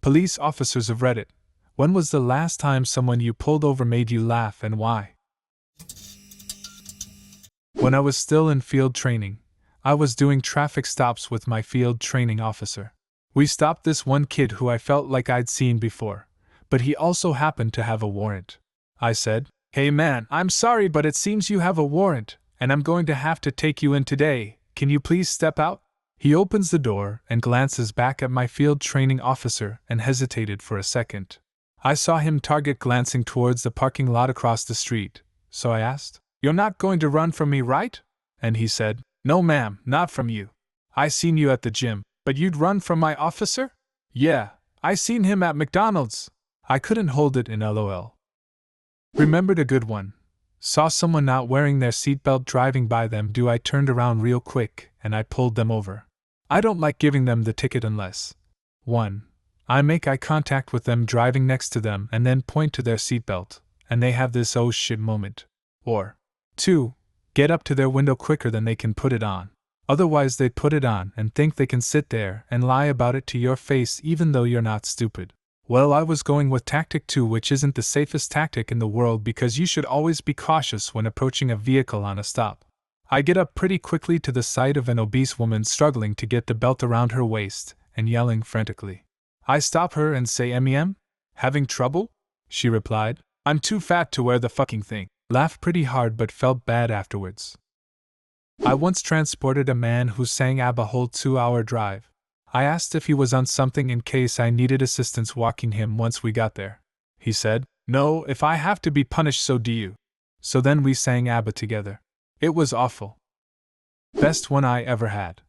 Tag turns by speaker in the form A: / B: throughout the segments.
A: Police officers have read it. When was the last time someone you pulled over made you laugh and why? When I was still in field training, I was doing traffic stops with my field training officer. We stopped this one kid who I felt like I'd seen before, but he also happened to have a warrant. I said, "Hey man, I'm sorry but it seems you have a warrant, and I'm going to have to take you in today. Can you please step out?" He opens the door and glances back at my field training officer and hesitated for a second. I saw him target glancing towards the parking lot across the street, so I asked, "You're not going to run from me, right?" And he said, "No ma'am, not from you. I seen you at the gym, but you'd run from my officer?" "Yeah, I seen him at McDonald's." I couldn't hold it in LOL. Remembered a good one. Saw someone not wearing their seatbelt driving by them. I turned around real quick and I pulled them over. I don't like giving them the ticket unless 1. I make eye contact with them driving next to them and then point to their seatbelt, and they have this oh shit moment. Or 2. Get up to their window quicker than they can put it on. Otherwise they'd put it on and think they can sit there and lie about it to your face even though you're not stupid. Well, I was going with tactic 2, which isn't the safest tactic in the world because you should always be cautious when approaching a vehicle on a stop. I get up pretty quickly to the sight of an obese woman struggling to get the belt around her waist and yelling frantically. I stop her and say, "MEM? Having trouble?" She replied, "I'm too fat to wear the fucking thing." Laughed pretty hard but felt bad afterwards. I once transported a man who sang ABBA a whole 2-hour drive. I asked if he was on something in case I needed assistance walking him once we got there. He said, "No, if I have to be punished so do you." So then we sang ABBA together. It was awful. Best one I ever had.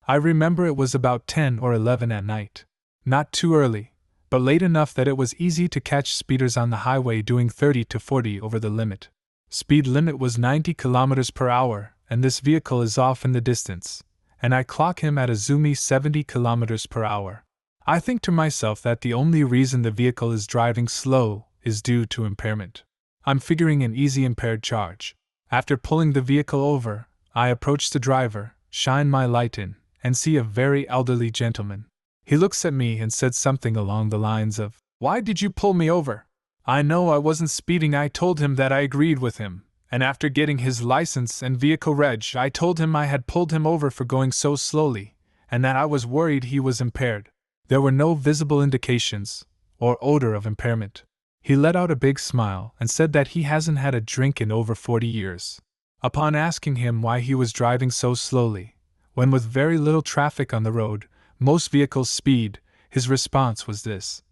A: I remember it was about 10 or 11 at night. Not too early, but late enough that it was easy to catch speeders on the highway doing 30 to 40 over the limit. Speed limit was 90 kilometers per hour, and this vehicle is off in the distance, and I clock him at a zoomy 70 kilometers per hour. I think to myself that the only reason the vehicle is driving slow is due to impairment. I'm figuring an easy impaired charge. After pulling the vehicle over, I approach the driver, shine my light in, and see a very elderly gentleman. He looks at me and said something along the lines of, "Why did you pull me over?" I know I wasn't speeding. I told him that I agreed with him, and after getting his license and vehicle reg, I told him I had pulled him over for going so slowly, and that I was worried he was impaired. There were no visible indications or odor of impairment. He let out a big smile and said that he hasn't had a drink in over 40 years. Upon asking him why he was driving so slowly, when with very little traffic on the road, most vehicles speed, his response was this: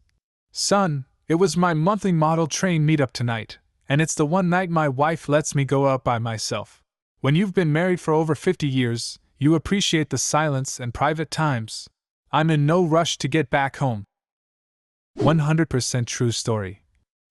A: "Son, it was my monthly model train meetup tonight, and it's the one night my wife lets me go out by myself. When you've been married for over 50 years, you appreciate the silence and private times. I'm in no rush to get back home." 100% true story.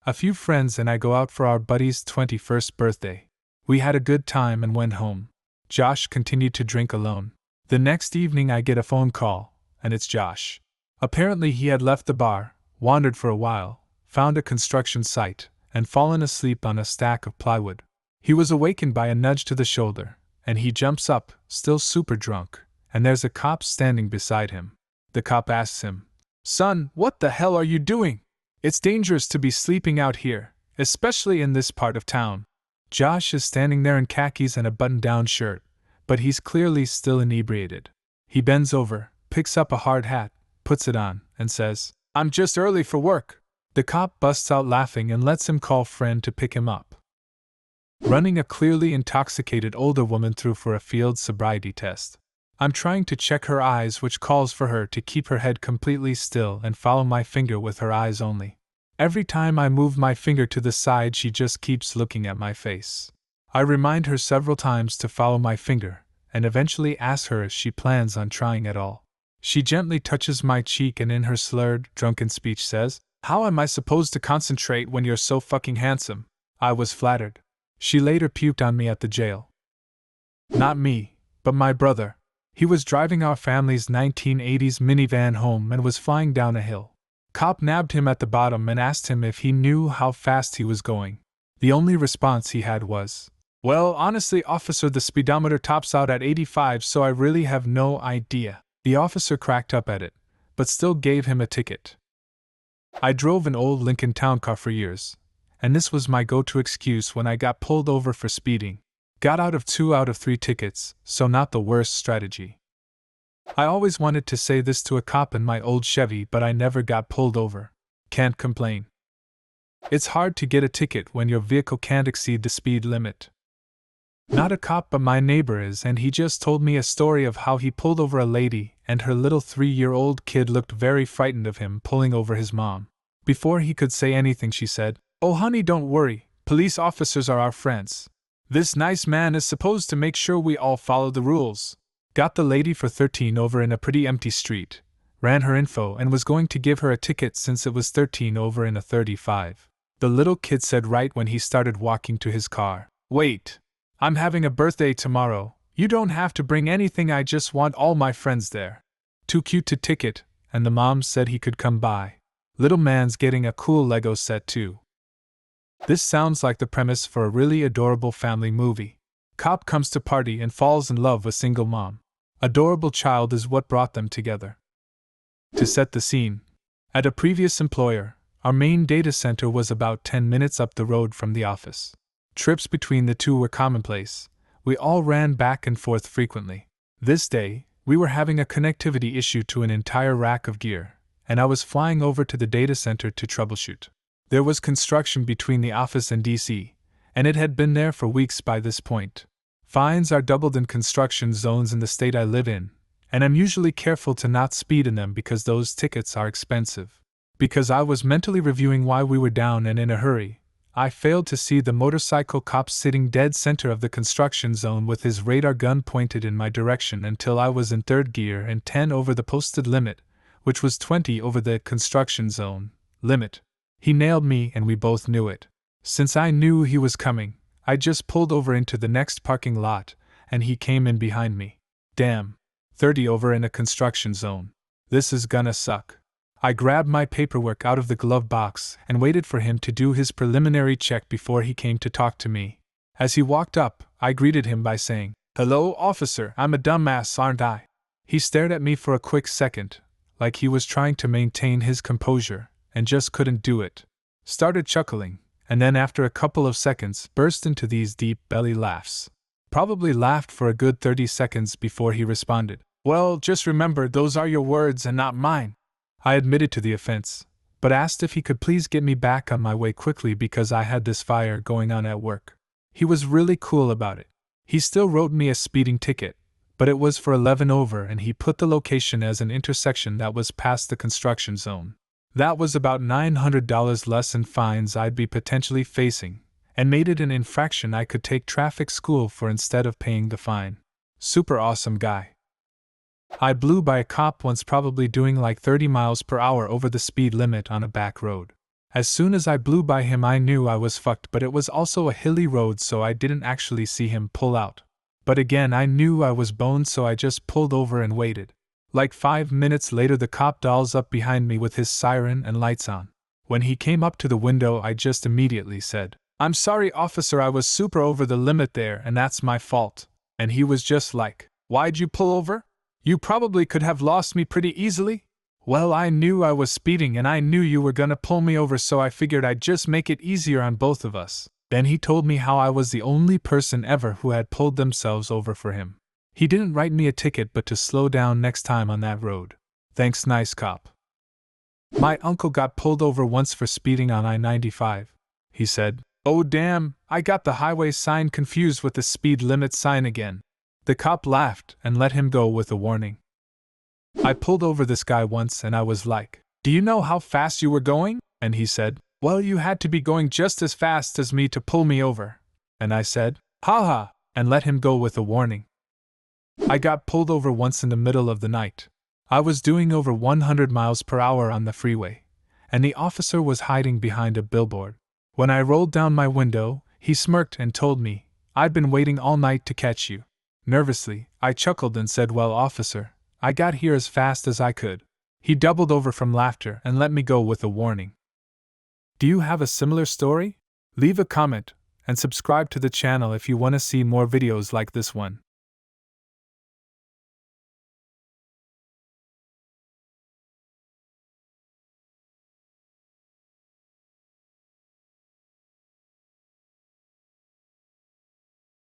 A: A few friends and I go out for our buddy's 21st birthday. We had a good time and went home. Josh continued to drink alone. The next evening I get a phone call, and it's Josh. Apparently he had left the bar, wandered for a while, found a construction site, and fallen asleep on a stack of plywood. He was awakened by a nudge to the shoulder, and he jumps up, still super drunk, and there's a cop standing beside him. The cop asks him, "Son, what the hell are you doing? It's dangerous to be sleeping out here, especially in this part of town." Josh is standing there in khakis and a button-down shirt, but he's clearly still inebriated. He bends over, picks up a hard hat, puts it on, and says, "I'm just early for work." The cop busts out laughing and lets him call friend to pick him up. Running a clearly intoxicated older woman through for a field sobriety test. I'm trying to check her eyes, which calls for her to keep her head completely still and follow my finger with her eyes only. Every time I move my finger to the side, she just keeps looking at my face. I remind her several times to follow my finger, and eventually ask her if she plans on trying at all. She gently touches my cheek and in her slurred, drunken speech says, "How am I supposed to concentrate when you're so fucking handsome?" I was flattered. She later puked on me at the jail. Not me, but my brother. He was driving our family's 1980s minivan home and was flying down a hill. Cop nabbed him at the bottom and asked him if he knew how fast he was going. The only response he had was, "Well, honestly, officer, the speedometer tops out at 85, so I really have no idea." The officer cracked up at it, but still gave him a ticket. I drove an old Lincoln Town Car for years, and this was my go-to excuse when I got pulled over for speeding. Got out of 2 out of 3 tickets, so not the worst strategy. I always wanted to say this to a cop in my old Chevy, but I never got pulled over. Can't complain. It's hard to get a ticket when your vehicle can't exceed the speed limit. Not a cop, but my neighbor is, and he just told me a story of how he pulled over a lady, and her little 3-year-old kid looked very frightened of him pulling over his mom. Before he could say anything, she said, "Oh honey, don't worry, police officers are our friends. This nice man is supposed to make sure we all follow the rules." Got the lady for 13 over in a pretty empty street, ran her info, and was going to give her a ticket since it was 13 over in a 35. The little kid said right when he started walking to his car, "Wait. I'm having a birthday tomorrow. You don't have to bring anything, I just want all my friends there." Too cute to ticket, and the mom said he could come by. Little man's getting a cool Lego set too. This sounds like the premise for a really adorable family movie. Cop comes to party and falls in love with single mom. Adorable child is what brought them together. To set the scene, at a previous employer, our main data center was about 10 minutes up the road from the office. Trips between the two were commonplace. We all ran back and forth frequently. This day, we were having a connectivity issue to an entire rack of gear, and I was flying over to the data center to troubleshoot. There was construction between the office and DC, and it had been there for weeks by this point. Fines are doubled in construction zones in the state I live in, and I'm usually careful to not speed in them because those tickets are expensive. Because I was mentally reviewing why we were down and in a hurry, I failed to see the motorcycle cop sitting dead center of the construction zone with his radar gun pointed in my direction until I was in 3rd gear and 10 over the posted limit, which was 20 over the construction zone limit. He nailed me and we both knew it. Since I knew he was coming, I just pulled over into the next parking lot, and he came in behind me. Damn. 30 over in a construction zone. This is gonna suck. I grabbed my paperwork out of the glove box and waited for him to do his preliminary check before he came to talk to me. As he walked up, I greeted him by saying, "Hello, officer, I'm a dumbass, aren't I?" He stared at me for a quick second, like he was trying to maintain his composure, and just couldn't do it. Started chuckling, and then after a couple of seconds burst into these deep belly laughs. Probably laughed for a good 30 seconds before he responded, "Well, just remember those are your words and not mine." I admitted to the offense, but asked if he could please get me back on my way quickly because I had this fire going on at work. He was really cool about it. He still wrote me a speeding ticket, but it was for 11 over and he put the location as an intersection that was past the construction zone. That was about $900 less in fines I'd be potentially facing, and made it an infraction I could take traffic school for instead of paying the fine. Super awesome guy. I blew by a cop once, probably doing like 30 miles per hour over the speed limit on a back road. As soon as I blew by him I knew I was fucked, but it was also a hilly road so I didn't actually see him pull out. But again I knew I was boned so I just pulled over and waited. Like 5 minutes later the cop dolls up behind me with his siren and lights on. When he came up to the window I just immediately said, "I'm sorry officer, I was super over the limit there and that's my fault." And he was just like, "Why'd you pull over? You probably could have lost me pretty easily." Well, I knew I was speeding and I knew you were gonna pull me over so I figured I'd just make it easier on both of us. Then he told me how I was the only person ever who had pulled themselves over for him. He didn't write me a ticket but to slow down next time on that road. Thanks, nice cop. My uncle got pulled over once for speeding on I-95. He said, "Oh damn, I got the highway sign confused with the speed limit sign again." The cop laughed and let him go with a warning. I pulled over this guy once and I was like, "Do you know how fast you were going?" And he said, "Well, you had to be going just as fast as me to pull me over." And I said, "Haha," and let him go with a warning. I got pulled over once in the middle of the night. I was doing over 100 miles per hour on the freeway, and the officer was hiding behind a billboard. When I rolled down my window, he smirked and told me, "I'd been waiting all night to catch you." Nervously, I chuckled and said, "Well, officer, I got here as fast as I could." He doubled over from laughter and let me go with a warning. Do you have a similar story? Leave a comment and subscribe to the channel if you want to see more videos like this one.